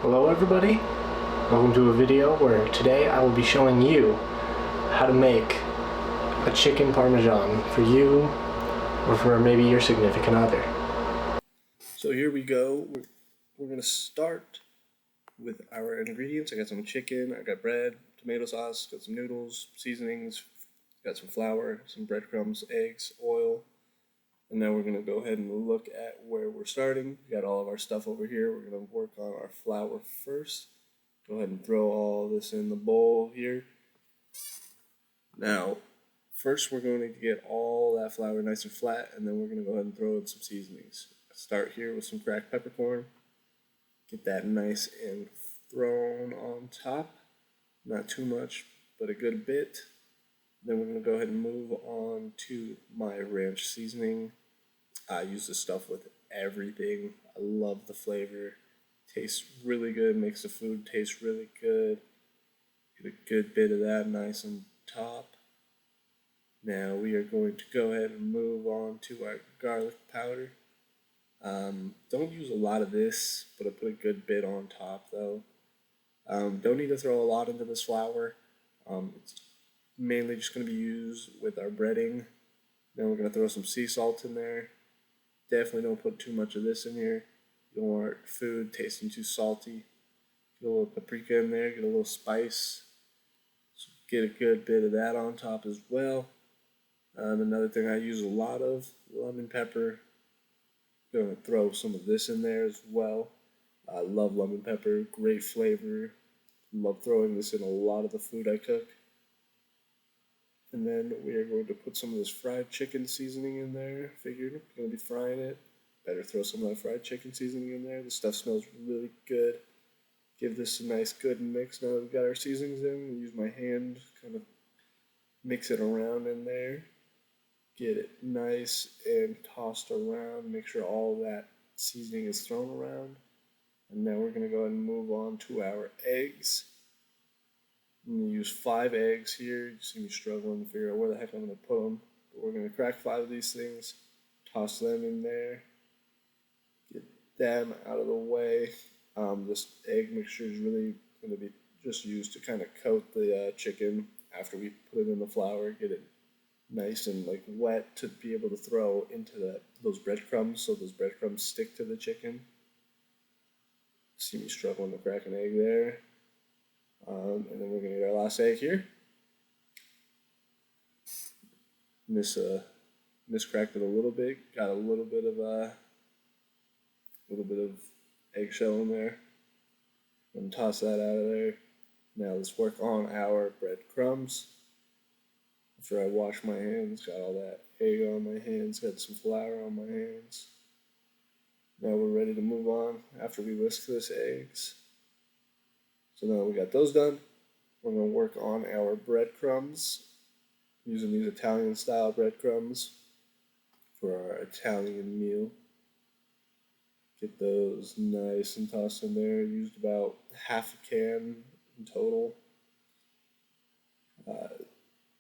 Hello everybody, welcome to a video where today I will be showing you how to make a chicken parmesan for you or for maybe your significant other. So here we go. We're going to start with our ingredients. I got some chicken, I got bread, tomato sauce, got some noodles, seasonings, got some flour, some breadcrumbs, eggs, oil. And now we're going to go ahead and look at where we're starting. We got all of our stuff over here. We're going to work on our flour first. Go ahead and throw all this in the bowl here. Now, first we're going to get all that flour nice and flat, and then we're going to go ahead and throw in some seasonings. Start here with some cracked peppercorn. Get that nice and thrown on top. Not too much, but a good bit. Then we're going to go ahead and move on to my ranch seasoning. I use this stuff with everything. I love the flavor. Tastes really good, makes the food taste really good. Get a good bit of that nice on top. Now we are going to go ahead and move on to our garlic powder. Don't use a lot of this, but I put a good bit on top though. Don't need to throw a lot into this flour. It's mainly just going to be used with our breading. Then we're going to throw some sea salt in there. Definitely don't put too much of this in here. You don't want food tasting too salty. Get a little paprika in there, get a little spice. So get a good bit of that on top as well. Another thing I use a lot of, lemon pepper. I'm going to throw some of this in there as well. I love lemon pepper, great flavor. Love throwing this in a lot of the food I cook. And then we are going to put some of this fried chicken seasoning in there. Figured I'm going to be frying it. Better throw some of that fried chicken seasoning in there. The stuff smells really good. Give this a nice good mix. Now that we've got our seasonings in, I'll use my hand, kind of mix it around in there. Get it nice and tossed around. Make sure all that seasoning is thrown around. And now we're going to go ahead and move on to our eggs. I'm going to use 5 eggs here. You see me struggling to figure out where the heck I'm going to put them. But we're going to crack 5 of these things, toss them in there, get them out of the way. This egg mixture is really going to be just used to kind of coat the chicken after we put it in the flour, get it nice and like wet to be able to throw into those breadcrumbs so those breadcrumbs stick to the chicken. See me struggling to crack an egg there. And then we're going to get our last egg here. Miscracked it a little bit. Got a little bit of eggshell in there. And toss that out of there. Now let's work on our breadcrumbs. After I wash my hands, got all that egg on my hands, got some flour on my hands. Now we're ready to move on after we whisk this eggs. So now we got those done. We're going to work on our breadcrumbs, using these Italian style breadcrumbs for our Italian meal. Get those nice and tossed in there. Used about half a can in total.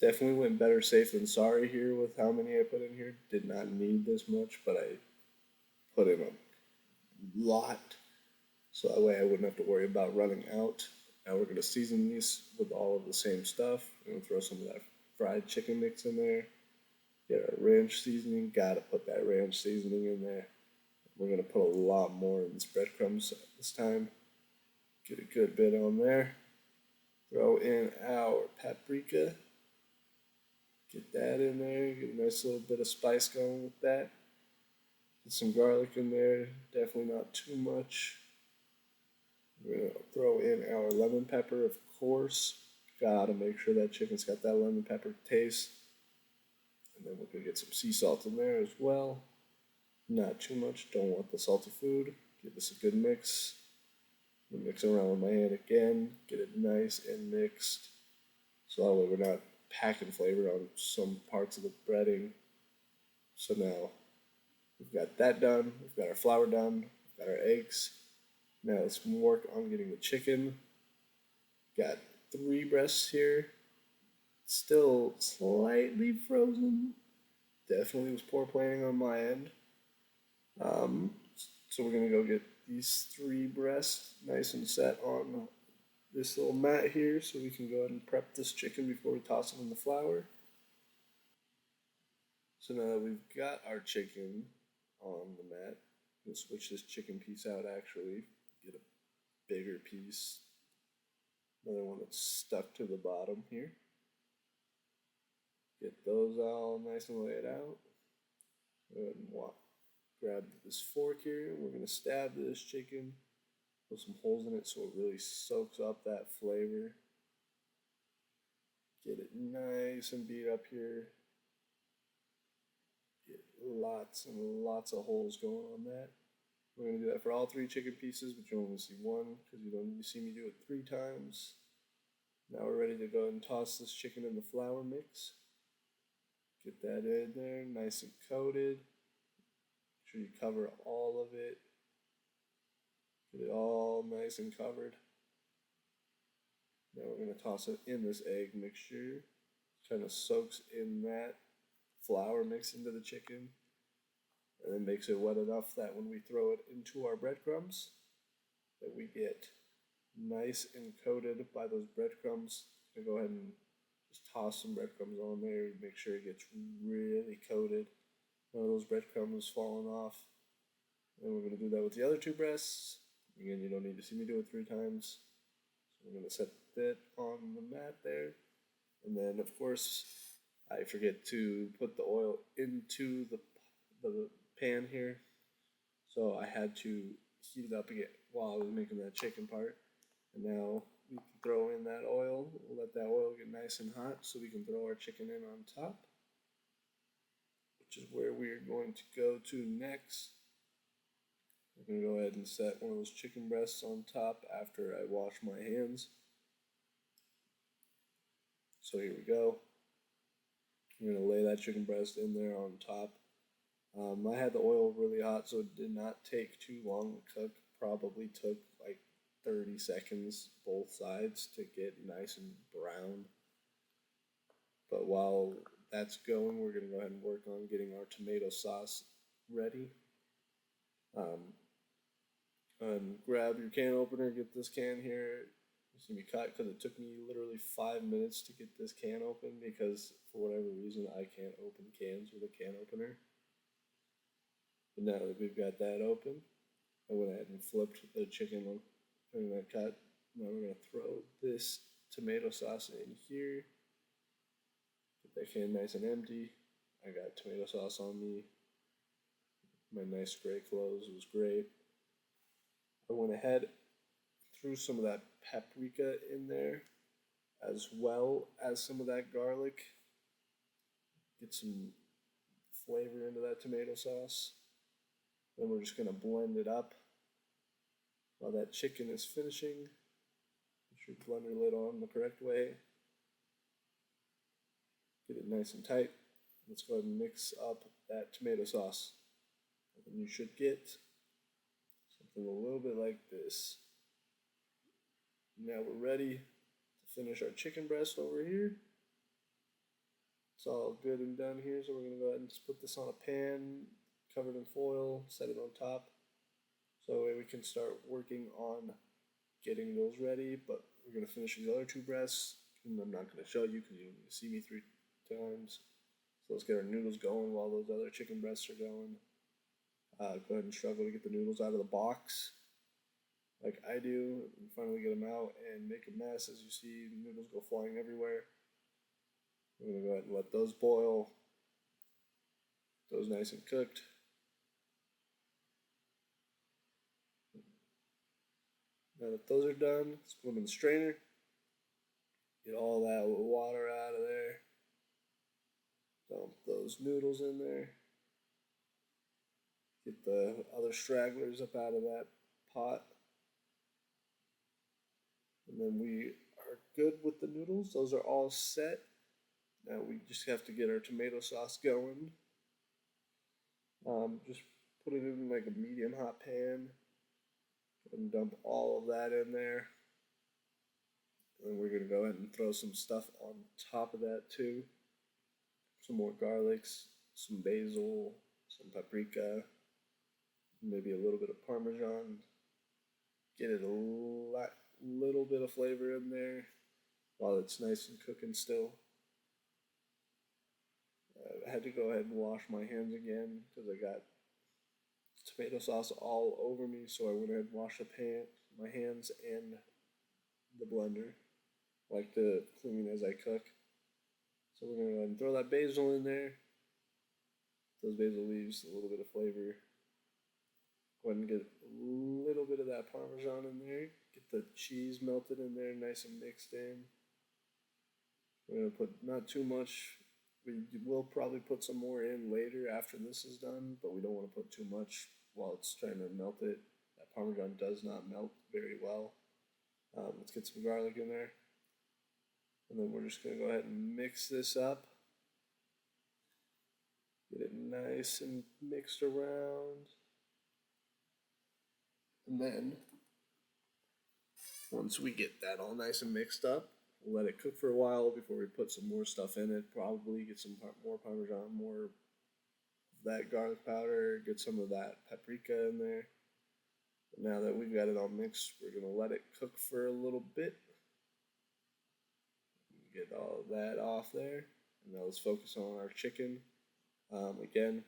Definitely went better safe than sorry here with how many I put in here. Did not need this much, but I put in a lot. So that way I wouldn't have to worry about running out. Now we're going to season these with all of the same stuff. We're going to throw some of that fried chicken mix in there. Get our ranch seasoning. Gotta put that ranch seasoning in there. We're going to put a lot more in these breadcrumbs this time. Get a good bit on there. Throw in our paprika. Get that in there. Get a nice little bit of spice going with that. Get some garlic in there. Definitely not too much. We're going to throw in our lemon pepper, of course. Gotta make sure that chicken's got that lemon pepper taste. And then we're going to get some sea salt in there as well. Not too much. Don't want the salty food. Give this a good mix. Mix it around with my hand again. Get it nice and mixed. So that way we're not packing flavor on some parts of the breading. So now we've got that done. We've got our flour done. We've got our eggs. Now let's work on getting the chicken. Got 3 breasts here. Still slightly frozen. Definitely was poor planning on my end. So we're going to go get these 3 breasts nice and set on this little mat here so we can go ahead and prep this chicken before we toss it in the flour. So now that we've got our chicken on the mat, we'll switch this chicken piece out actually, get a bigger piece, another one that's stuck to the bottom here. Get those all nice and laid out. Go ahead and grab this fork here, and we're going to stab this chicken, put some holes in it so it really soaks up that flavor. Get it nice and beat up here. Get lots and lots of holes going on that. We're going to do that for all 3 chicken pieces, but you only see one because you don't need to see me do it 3 times. Now we're ready to go ahead and toss this chicken in the flour mix. Get that in there, nice and coated. Make sure you cover all of it. Get it all nice and covered. Now we're going to toss it in this egg mixture. Kind of soaks in that flour mix into the chicken. And then makes it wet enough that when we throw it into our breadcrumbs, that we get nice and coated by those breadcrumbs. I'm going to go ahead and just toss some breadcrumbs on there, make sure it gets really coated. None of those breadcrumbs falling off. And we're going to do that with the other 2 breasts. Again, you don't need to see me do it 3 times. So we're going to set that on the mat there. And then, of course, I forget to put the oil into the pan here. So I had to heat it up again while I was making that chicken part. And now we can throw in that oil. We'll let that oil get nice and hot so we can throw our chicken in on top, which is where we're going to go to next. We're going to go ahead and set one of those chicken breasts on top after I wash my hands. So here we go. I'm going to lay that chicken breast in there on top. I had the oil really hot, so it did not take too long to cook. Probably took like 30 seconds both sides to get nice and brown. But while that's going, we're going to go ahead and work on getting our tomato sauce ready. Grab your can opener, get this can here. It's going to be cut because it took me literally 5 minutes to get this can open because for whatever reason I can't open cans with a can opener. But now that we've got that open, I went ahead and flipped the chicken during that cut. Now we're going to throw this tomato sauce in here. Get that can nice and empty. I got tomato sauce on me. My nice gray clothes was great. I went ahead, threw some of that paprika in there, as well as some of that garlic. Get some flavor into that tomato sauce. Then we're just going to blend it up while that chicken is finishing. Make sure you blend your lid on the correct way. Get it nice and tight. Let's go ahead and mix up that tomato sauce. And you should get something a little bit like this. Now we're ready to finish our chicken breast over here. It's all good and done here, so we're going to go ahead and just put this on a pan covered in foil, set it on top, so that way we can start working on getting those ready. But we're going to finish these other 2 breasts, and I'm not going to show you because you don't need to see me 3 times. So let's get our noodles going while those other chicken breasts are going. Go ahead and struggle to get the noodles out of the box like I do, and finally get them out and make a mess. As you see, the noodles go flying everywhere. We're going to go ahead and let those boil. Those nice and cooked. Now that those are done, let's put them in the strainer. Get all that water out of there. Dump those noodles in there. Get the other stragglers up out of that pot. And then we are good with the noodles. Those are all set. Now we just have to get our tomato sauce going. Just put it in like a medium hot pan. And dump all of that in there. And then we're going to go ahead and throw some stuff on top of that too. Some more garlics, some basil, some paprika, maybe a little bit of Parmesan. get it little bit of flavor in there while it's nice and cooking still. I had to go ahead and wash my hands again because I got tomato sauce all over me, so I went ahead and washed my hands and the blender. I like to clean as I cook. So we're gonna go ahead and throw that basil in there. Those basil leaves a little bit of flavor. Go ahead and get a little bit of that Parmesan in there. Get the cheese melted in there, nice and mixed in. We're gonna put not too much. We will probably put some more in later after this is done, but we don't want to put too much while it's trying to melt it. That Parmesan does not melt very well. Let's get some garlic in there. And then we're just going to go ahead and mix this up. Get it nice and mixed around. And then, once we get that all nice and mixed up, we'll let it cook for a while before we put some more stuff in it. Probably get some more Parmesan, more of that garlic powder, get some of that paprika in there. But now that we've got it all mixed, we're going to let it cook for a little bit. Get all that off there. And now let's focus on our chicken. Again,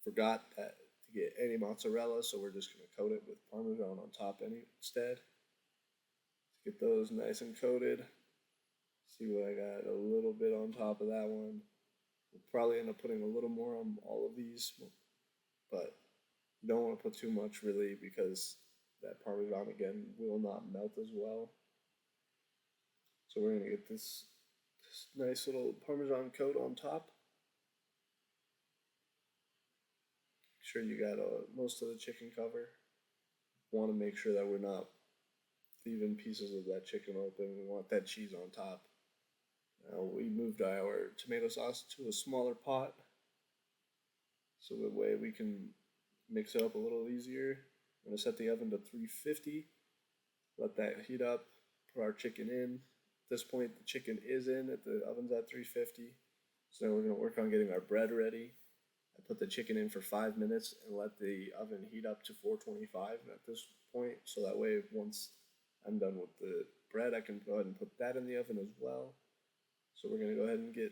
forgot that to get any mozzarella, so we're just going to coat it with Parmesan on top instead. Get those nice and coated. See what I got, a little bit on top of that one. We'll probably end up putting a little more on all of these, but you don't want to put too much really because that Parmesan again will not melt as well. So we're going to get this nice little Parmesan coat on top. Make sure you got most of the chicken covered. Want to make sure that we're not leaving pieces of that chicken open. We want that cheese on top. Now we moved our tomato sauce to a smaller pot so that way we can mix it up a little easier. I'm going to set the oven to 350. Let that heat up. Put our chicken in. At this point, the chicken is in. The oven's at 350. So now we're going to work on getting our bread ready. I put the chicken in for 5 minutes and let the oven heat up to 425 at this point. So that way, once I'm done with the bread, I can go ahead and put that in the oven as well. So we're going to go ahead and get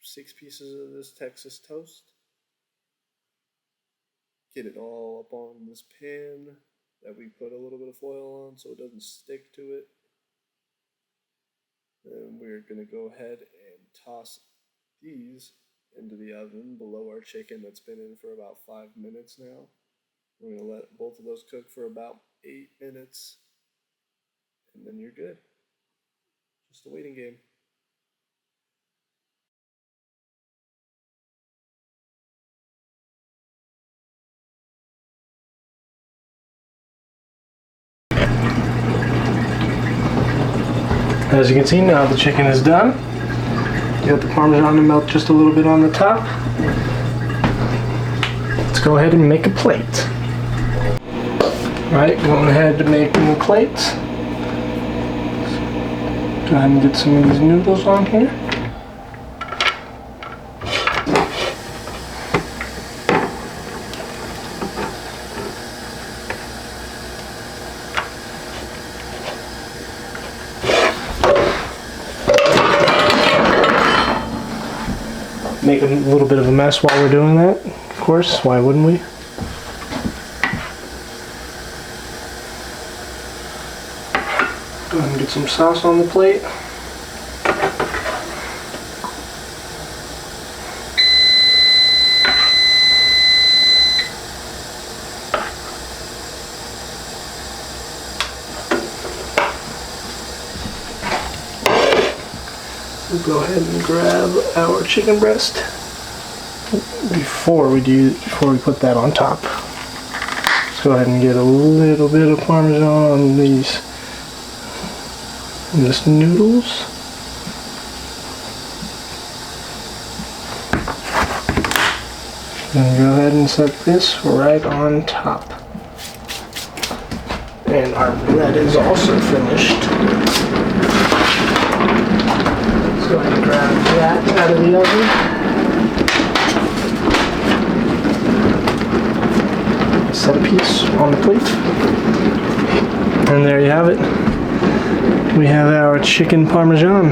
6 pieces of this Texas toast. Get it all up on this pan that we put a little bit of foil on so it doesn't stick to it. Then we're going to go ahead and toss these into the oven below our chicken that's been in for about 5 minutes now. We're going to let both of those cook for about 8 minutes. And then you're good. Just a waiting game. As you can see, now the chicken is done. You got the Parmesan to melt just a little bit on the top. Let's go ahead and make a plate. Alright, going ahead to making the plates. Go ahead and get some of these noodles on here. Make a little bit of a mess while we're doing that, of course, why wouldn't we? Go ahead and get some sauce on the plate. We'll go ahead and grab our chicken breast before we put that on top. Let's go ahead and get a little bit of Parmesan on these noodles. And go ahead and set this right on top. And our bread is also finished. Go ahead and grab that out of the oven. centerpiece on the plate. And there you have it. We have our chicken parmesan.